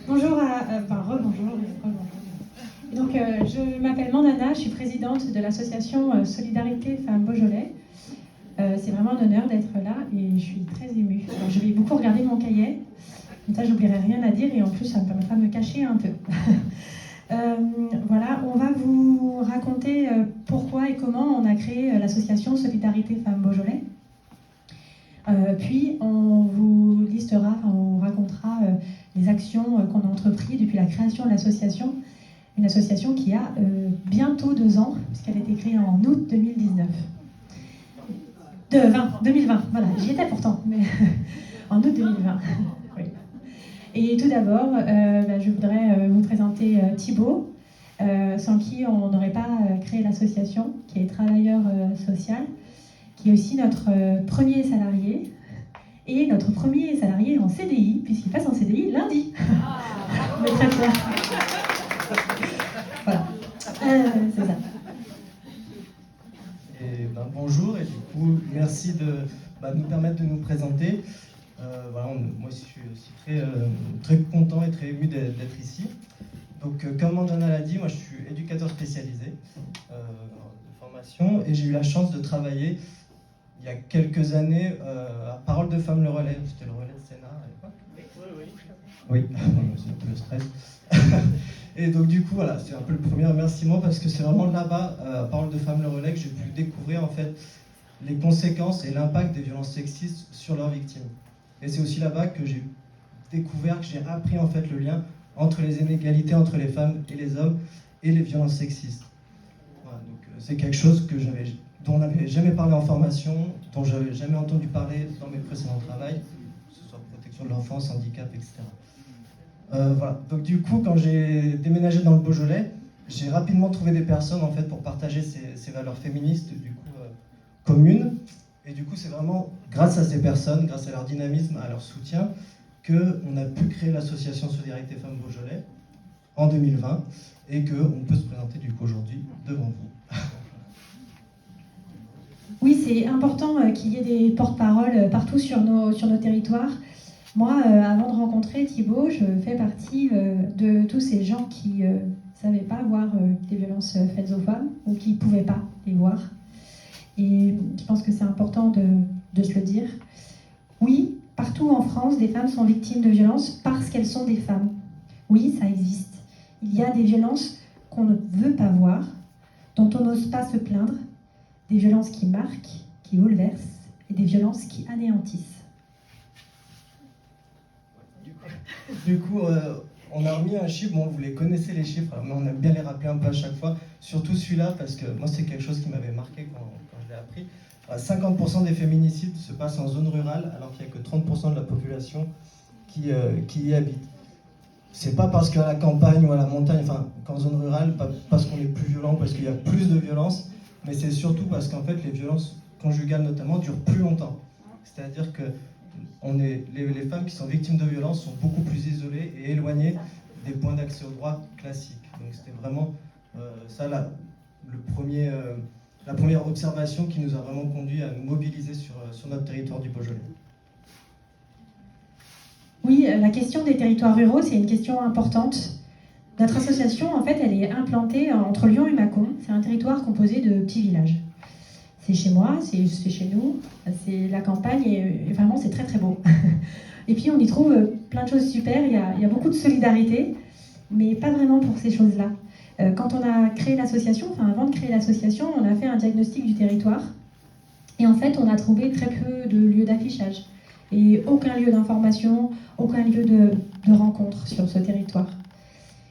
Bonjour rebonjour. Et donc, je m'appelle Mandana, je suis présidente de l'association Solidarité Femmes Beaujolais. C'est vraiment un honneur d'être là et je suis très émue. Alors, je vais beaucoup regarder mon cahier, comme ça j'oublierai rien à dire et en plus ça me permettra de me cacher un peu. Voilà, on va vous raconter pourquoi et comment on a créé l'association Solidarité Femmes Beaujolais. Puis on vous listera, on vous racontera les actions qu'on a entreprises depuis la création de l'association. Une association qui a bientôt 2 ans, puisqu'elle a été créée en août 2019. 2020, voilà, j'y étais pourtant, mais en août 2020. Oui. Et tout d'abord, je voudrais vous présenter Thibaut, sans qui on n'aurait pas créé l'association, qui est travailleur social, qui est aussi notre premier salarié, et notre premier salarié en CDI, puisqu'il passe en CDI lundi. On est très fiers. Voilà, c'est ça. Et bonjour, et du coup, merci de nous permettre de nous présenter. Moi, je suis aussi très content et très ému d'être ici. Donc, comme Mandana l'a dit, moi, je suis éducateur spécialisé de formation, et j'ai eu la chance de travailler il y a quelques années à Parole de Femmes Le Relais. C'était le relais de Sénat à l'époque. Oui, c'est un peu le stress. Et donc du coup, voilà, c'est un peu le premier remerciement parce que c'est vraiment là-bas, à Parole de Femmes Le Relais, que j'ai pu découvrir en fait les conséquences et l'impact des violences sexistes sur leurs victimes. Et c'est aussi là-bas que j'ai découvert, que j'ai appris en fait le lien entre les inégalités entre les femmes et les hommes et les violences sexistes. Voilà, donc c'est quelque chose dont on n'avait jamais parlé en formation, dont j'avais jamais entendu parler dans mes précédents travaux, que ce soit protection de l'enfance, handicap, etc. Voilà. Donc du coup, quand j'ai déménagé dans le Beaujolais, j'ai rapidement trouvé des personnes en fait pour partager ces valeurs féministes du coup communes. Et du coup, c'est vraiment grâce à ces personnes, grâce à leur dynamisme, à leur soutien, qu'on a pu créer l'association Solidarité Femmes Beaujolais en 2020 et qu'on peut se présenter du coup aujourd'hui devant vous. Oui, c'est important qu'il y ait des porte-paroles partout sur nos territoires. Moi, avant de rencontrer Thibaut, je fais partie de tous ces gens qui ne savaient pas voir des violences faites aux femmes ou qui ne pouvaient pas les voir. Et je pense que c'est important de se le dire. Oui, partout en France, des femmes sont victimes de violences parce qu'elles sont des femmes. Oui, ça existe. Il y a des violences qu'on ne veut pas voir, dont on n'ose pas se plaindre, des violences qui marquent, qui bouleversent et des violences qui anéantissent. Du coup, on a remis un chiffre, bon, vous les connaissez les chiffres, mais on aime bien les rappeler un peu à chaque fois, surtout celui-là, parce que moi c'est quelque chose qui m'avait marqué quand je l'ai appris. 50% des féminicides se passent en zone rurale, alors qu'il n'y a que 30% de la population qui y habite. C'est pas parce qu'à la campagne ou à la montagne, enfin qu'en zone rurale, pas parce qu'on est plus violent, parce qu'il y a plus de violence, mais c'est surtout parce qu'en fait les violences conjugales notamment durent plus longtemps. C'est-à-dire que les femmes qui sont victimes de violences sont beaucoup plus isolées et éloignées des points d'accès au droit classiques. Donc c'était vraiment ça la première observation qui nous a vraiment conduit à nous mobiliser sur notre territoire du Beaujolais. Oui, la question des territoires ruraux, c'est une question importante. Notre association, en fait, elle est implantée entre Lyon et Mâcon. C'est un territoire composé de petits villages. C'est chez moi, c'est chez nous, c'est la campagne et vraiment c'est très très beau. Et puis on y trouve plein de choses super, il y a beaucoup de solidarité, mais pas vraiment pour ces choses-là. Quand on a créé l'association, avant de créer l'association, on a fait un diagnostic du territoire et en fait on a trouvé très peu de lieux d'affichage et aucun lieu d'information, aucun lieu de rencontre sur ce territoire.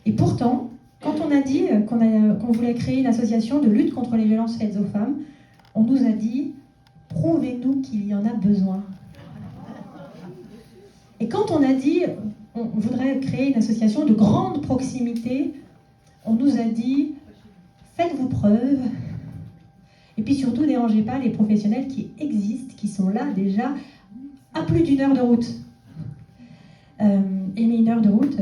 Et pourtant, quand on a dit qu'on voulait créer une association de lutte contre les violences faites aux femmes, on nous a dit « prouvez-nous qu'il y en a besoin ». Et quand on a dit on voudrait créer une association de grande proximité, on nous a dit « faites-vous preuve ». Et puis surtout, ne dérangez pas les professionnels qui existent, qui sont là déjà à plus d'1 heure de route. Et mais 1 heure de route,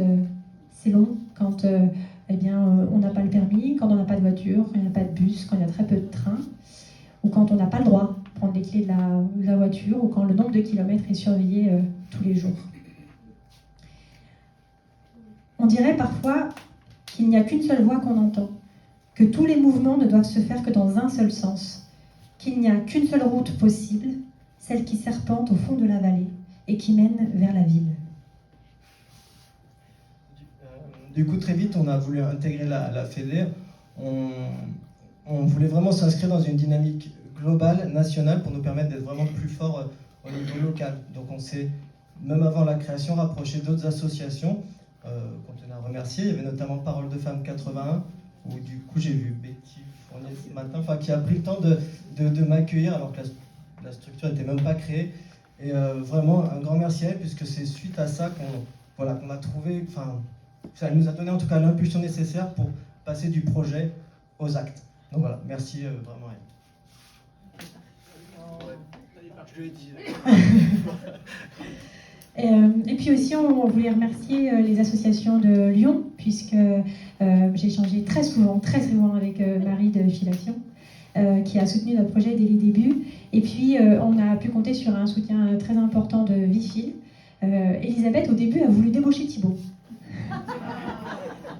c'est long quand on n'a pas le permis, quand on n'a pas de voiture, quand il n'y a pas de bus, quand il y a très peu de trains, ou quand on n'a pas le droit prendre les clés de la voiture ou quand le nombre de kilomètres est surveillé tous les jours. On dirait parfois qu'il n'y a qu'une seule voix qu'on entend, que tous les mouvements ne doivent se faire que dans un seul sens, qu'il n'y a qu'une seule route possible, celle qui serpente au fond de la vallée et qui mène vers la ville. Du coup, très vite, on a voulu intégrer la Fédé. On voulait vraiment s'inscrire dans une dynamique globale, nationale, pour nous permettre d'être vraiment plus forts au niveau local. Donc on s'est, même avant la création, rapproché d'autres associations qu'on tenait à remercier. Il y avait notamment Parole de Femmes 81, où du coup j'ai vu Betty Fournier ce matin, qui a pris le temps de m'accueillir alors que la structure n'était même pas créée. Et vraiment un grand merci à elle, puisque c'est suite à ça qu'on a trouvé, ça nous a donné en tout cas l'impulsion nécessaire pour passer du projet aux actes. Donc voilà, merci vraiment à elle. Et puis aussi, on voulait remercier les associations de Lyon, puisque j'ai échangé très souvent avec Marie de Filation, qui a soutenu notre projet dès les débuts. Et puis, on a pu compter sur un soutien très important de Vifil. Elisabeth, au début, a voulu débaucher Thibaut.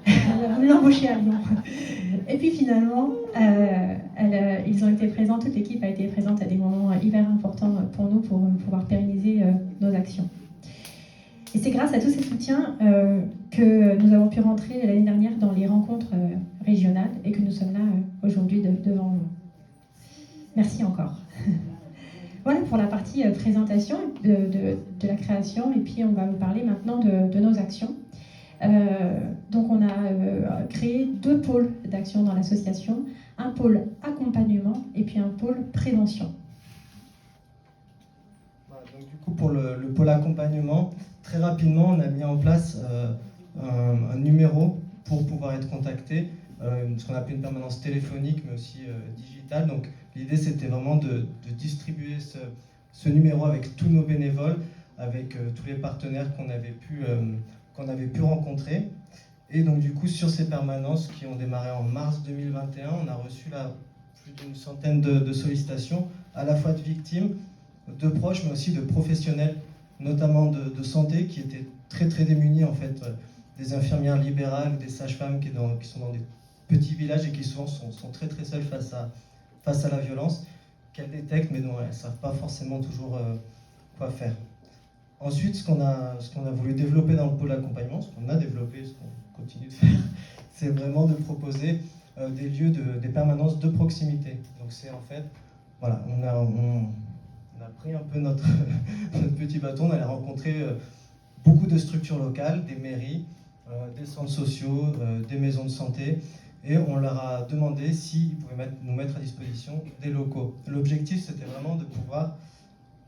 Elle a voulu l'embaucher à Lyon. Et puis finalement, ils ont été présents, toute l'équipe a été présente à des moments hyper importants pour nous, pour pouvoir pérenniser nos actions. Et c'est grâce à tous ces soutiens que nous avons pu rentrer l'année dernière dans les rencontres régionales et que nous sommes là aujourd'hui devant vous. Merci encore. Voilà pour la partie présentation de la création, et puis on va vous parler maintenant de nos actions. Donc on a créé 2 pôles d'action dans l'association, un pôle accompagnement et puis un pôle prévention. Donc du coup pour le pôle accompagnement, très rapidement on a mis en place un numéro pour pouvoir être contacté, ce qu'on appelle une permanence téléphonique mais aussi digitale. Donc l'idée c'était vraiment de distribuer ce numéro avec tous nos bénévoles, avec tous les partenaires qu'on avait pu rencontrer. Et donc du coup sur ces permanences qui ont démarré en mars 2021, on a reçu plus d'une centaine de sollicitations, à la fois de victimes, de proches, mais aussi de professionnels, notamment de santé, qui étaient très très démunis en fait, des infirmières libérales, des sages-femmes qui sont dans des petits villages et qui souvent sont très très seules face à la violence, qu'elles détectent mais dont elles ne savent pas forcément toujours quoi faire. Ensuite, ce qu'on a voulu développer dans le pôle d'accompagnement, ce qu'on a développé, ce qu'on continue de faire, c'est vraiment de proposer des lieux, des permanences de proximité. Donc c'est en fait, voilà, on a pris un peu notre petit bâton, on allait rencontrer beaucoup de structures locales, des mairies, des centres sociaux, des maisons de santé, et on leur a demandé s'ils pouvaient nous mettre à disposition des locaux. L'objectif, c'était vraiment de pouvoir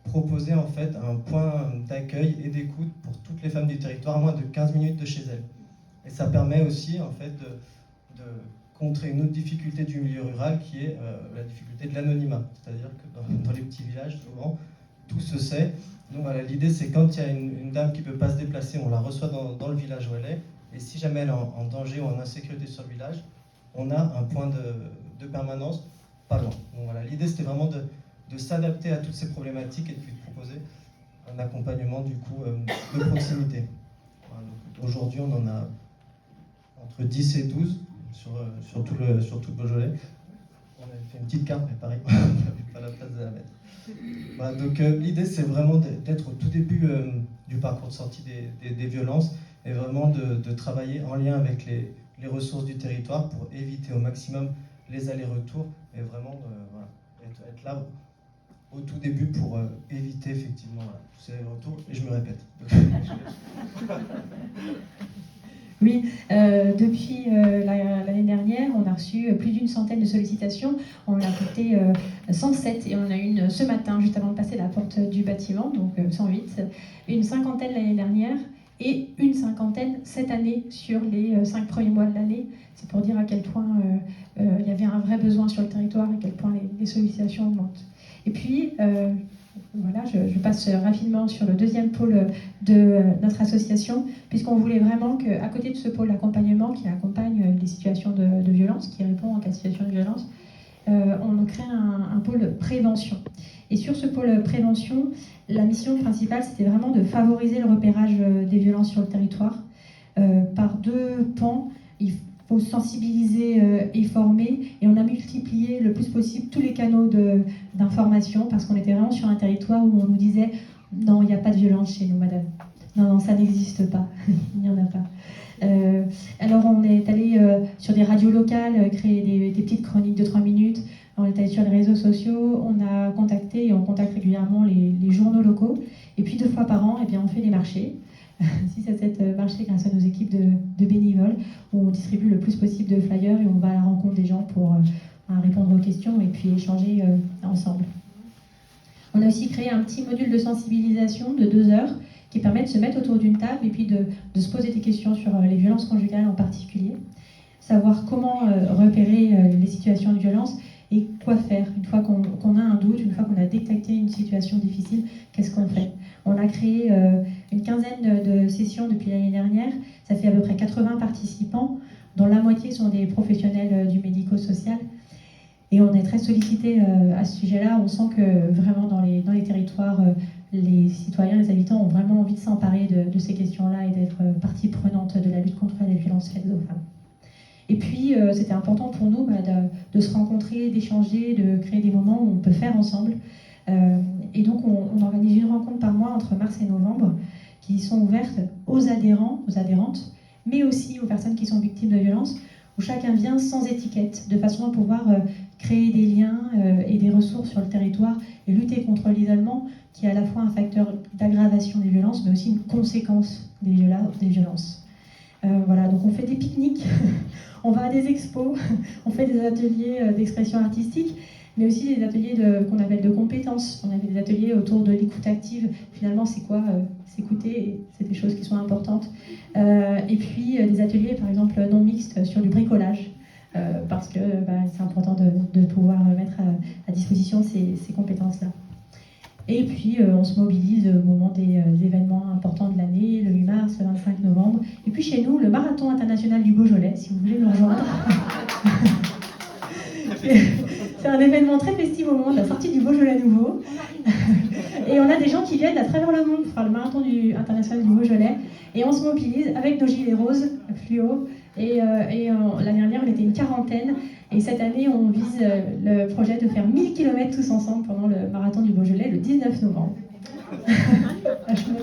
proposer en fait un point d'accueil et d'écoute pour toutes les femmes du territoire à moins de 15 minutes de chez elles. Et ça permet aussi en fait de contrer une autre difficulté du milieu rural qui est la difficulté de l'anonymat. C'est-à-dire que dans les petits villages, souvent, tout se sait. Donc voilà, l'idée c'est quand il y a une dame qui ne peut pas se déplacer, on la reçoit dans le village où elle est. Et si jamais elle est en danger ou en insécurité sur le village, on a un point de permanence pas loin. Donc voilà, l'idée c'était vraiment de s'adapter à toutes ces problématiques et de proposer un accompagnement du coup de proximité. Voilà, aujourd'hui, on en a entre 10 et 12 sur tout le Beaujolais. On avait fait une petite carte, mais pareil, on n'avait pas la place de la mettre. Voilà, donc l'idée, c'est vraiment d'être au tout début du parcours de sortie des violences et vraiment de travailler en lien avec les ressources du territoire pour éviter au maximum les allers-retours et vraiment être là au tout début pour éviter effectivement tous ces allers-retours. Et je me répète. Oui, depuis l'année dernière, on a reçu plus d'une centaine de sollicitations. On a compté 107 et on a eu ce matin, juste avant de passer la porte du bâtiment, donc 108, une cinquantaine l'année dernière et une cinquantaine cette année sur les 5 premiers mois de l'année. C'est pour dire à quel point il y avait un vrai besoin sur le territoire et à quel point les sollicitations augmentent. Et puis, voilà, je passe rapidement sur le deuxième pôle de notre association, puisqu'on voulait vraiment qu'à côté de ce pôle d'accompagnement qui accompagne les situations de violence, qui répond en cas de situation de violence, on crée un pôle prévention. Et sur ce pôle prévention, la mission principale, c'était vraiment de favoriser le repérage des violences sur le territoire par deux pans. Il faut sensibiliser et former, et on a multiplié le plus possible tous les canaux d'information, parce qu'on était vraiment sur un territoire où on nous disait « Non, il n'y a pas de violence chez nous, madame. Non, non, ça n'existe pas. Il n'y en a pas. » Alors on est allé sur des radios locales, créer des petites chroniques de 3 minutes. On est allé sur les réseaux sociaux, on a contacté et on contacte régulièrement les journaux locaux. Et puis 2 fois par an, eh bien, on fait des marchés. 6 à 7 marchés grâce à nos équipes de bénévoles, où on distribue le plus possible de flyers et on va à la rencontre des gens pour répondre aux questions et puis échanger ensemble. On a aussi créé un petit module de sensibilisation de 2 heures qui permet de se mettre autour d'une table et puis de se poser des questions sur les violences conjugales en particulier, savoir comment repérer les situations de violence et quoi faire une fois qu'on a un doute, une fois qu'on a détecté une situation difficile, qu'est-ce qu'on fait. On a créé une quinzaine de sessions depuis l'année dernière, ça fait à peu près 80 participants, dont la moitié sont des professionnels du médico-social. Et on est très sollicité à ce sujet-là. On sent que vraiment dans les territoires, les citoyens, les habitants ont vraiment envie de s'emparer de ces questions-là et d'être partie prenante de la lutte contre les violences faites aux femmes. Et puis, c'était important pour nous de se rencontrer, d'échanger, de créer des moments où on peut faire ensemble. Et donc, on organise une rencontre par mois entre mars et novembre qui sont ouvertes aux adhérents, aux adhérentes, mais aussi aux personnes qui sont victimes de violences, où chacun vient sans étiquette, de façon à pouvoir créer des liens et des ressources sur le territoire et lutter contre l'isolement, qui est à la fois un facteur d'aggravation des violences, mais aussi une conséquence des violences. Voilà, donc on fait des pique-niques, on va à des expos, on fait des ateliers d'expression artistique, mais aussi des ateliers qu'on appelle de compétences. On avait des ateliers autour de l'écoute active. Finalement, c'est quoi s'écouter? C'est des choses qui sont importantes. Et puis des ateliers, par exemple, non mixtes sur du bricolage, parce que c'est important de pouvoir mettre à disposition ces compétences-là. Et puis, on se mobilise au moment des événements importants de l'année, le 8 mars, le 25 novembre. Et puis chez nous, le Marathon international du Beaujolais, si vous voulez nous rejoindre. C'est un événement très festif au moment de la sortie du Beaujolais nouveau. Et on a des gens qui viennent à travers le monde pour faire le Marathon international du Beaujolais. Et on se mobilise avec nos gilets roses fluo. Et l'année dernière, on était une quarantaine. Et cette année, on vise le projet de faire 1000 km tous ensemble pendant le Marathon du Beaujolais le 19 novembre. Vachement